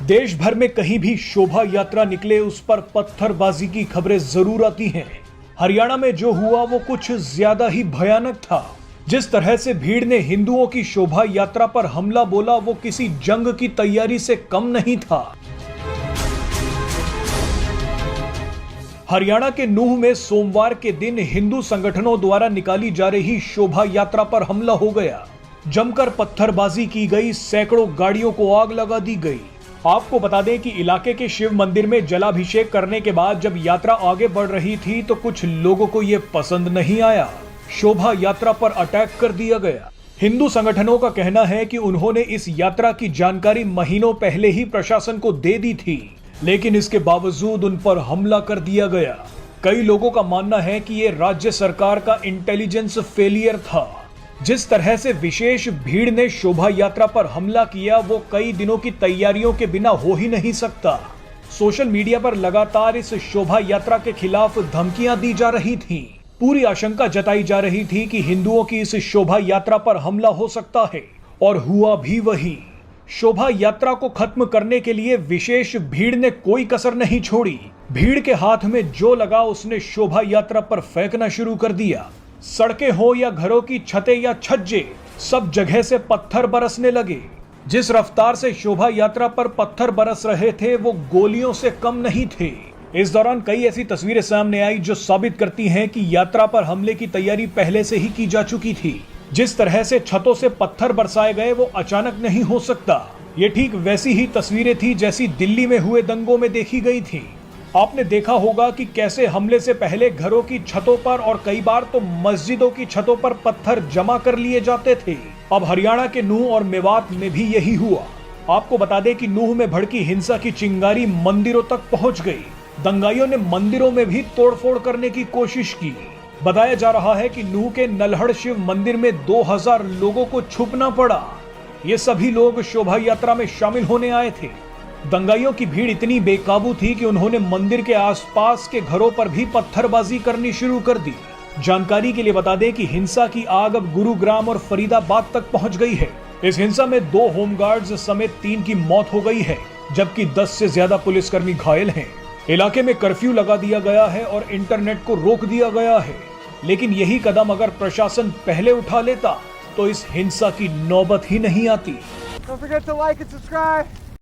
देश भर में कहीं भी शोभा यात्रा निकले उस पर पत्थरबाजी की खबरें जरूर आती हैं। हरियाणा में जो हुआ वो कुछ ज्यादा ही भयानक था। जिस तरह से भीड़ ने हिंदुओं की शोभा यात्रा पर हमला बोला वो किसी जंग की तैयारी से कम नहीं था। हरियाणा के नूंह में सोमवार के दिन हिंदू संगठनों द्वारा निकाली जा रही शोभा यात्रा पर हमला हो गया। जमकर पत्थरबाजी की गई, सैकड़ों गाड़ियों को आग लगा दी गई। आपको बता दें कि इलाके के शिव मंदिर में जलाभिषेक करने के बाद जब यात्रा आगे बढ़ रही थी तो कुछ लोगों को यह पसंद नहीं आया। शोभा यात्रा पर अटैक कर दिया गया। हिंदू संगठनों का कहना है कि उन्होंने इस यात्रा की जानकारी महीनों पहले ही प्रशासन को दे दी थी, लेकिन इसके बावजूद उन पर हमला कर दिया गया। कई लोगों का मानना है कि यह राज्य सरकार का इंटेलिजेंस फेलियर था। जिस तरह से विशेष भीड़ ने शोभा यात्रा पर हमला किया वो कई दिनों की तैयारियों के बिना हो ही नहीं सकता। सोशल मीडिया पर लगातार इस शोभा यात्रा के खिलाफ धमकियां दी जा रही थीं। पूरी आशंका जताई जा रही थी कि हिंदुओं की इस शोभा यात्रा पर हमला हो सकता है, और हुआ भी वही। शोभा यात्रा को खत्म करने के लिए विशेष भीड़ ने कोई कसर नहीं छोड़ी। भीड़ के हाथ में जो लगा उसने शोभा यात्रा पर फेंकना शुरू कर दिया। सड़कें हो या घरों की छतें या छज्जे, सब जगह से पत्थर बरसने लगे। जिस रफ्तार से शोभा यात्रा पर पत्थर बरस रहे थे वो गोलियों से कम नहीं थे। इस दौरान कई ऐसी तस्वीरें सामने आई जो साबित करती हैं कि यात्रा पर हमले की तैयारी पहले से ही की जा चुकी थी। जिस तरह से छतों से पत्थर बरसाए गए वो अचानक नहीं हो सकता। ये ठीक वैसी ही तस्वीरें थी जैसी दिल्ली में हुए दंगों में देखी गई थी। आपने देखा होगा कि कैसे हमले से पहले घरों की छतों पर और कई बार तो मस्जिदों की छतों पर पत्थर जमा कर लिए जाते थे। अब हरियाणा के नूंह और मेवात में भी यही हुआ। आपको बता दें कि नूंह में भड़की हिंसा की चिंगारी मंदिरों तक पहुंच गई। दंगाइयों ने मंदिरों में भी तोड़फोड़ करने की कोशिश की। बताया जा रहा है कि नूंह के नल्हड़ शिव मंदिर में 2000 लोगों को छुपना पड़ा। ये सभी लोग शोभा यात्रा में शामिल होने आए थे। दंगाइयों की भीड़ इतनी बेकाबू थी कि उन्होंने मंदिर के आसपास के घरों पर भी पत्थरबाजी करनी शुरू कर दी। जानकारी के लिए बता दें कि हिंसा की आग अब गुरुग्राम और फरीदाबाद तक पहुंच गई है। इस हिंसा में 2 होमगार्ड्स समेत 3 की मौत हो गई है, जबकि 10 से ज्यादा पुलिसकर्मी घायल हैं। इलाके में कर्फ्यू लगा दिया गया है और इंटरनेट को रोक दिया गया है। लेकिन यही कदम अगर प्रशासन पहले उठा लेता तो इस हिंसा की नौबत ही नहीं आती। Don't forget to like and subscribe.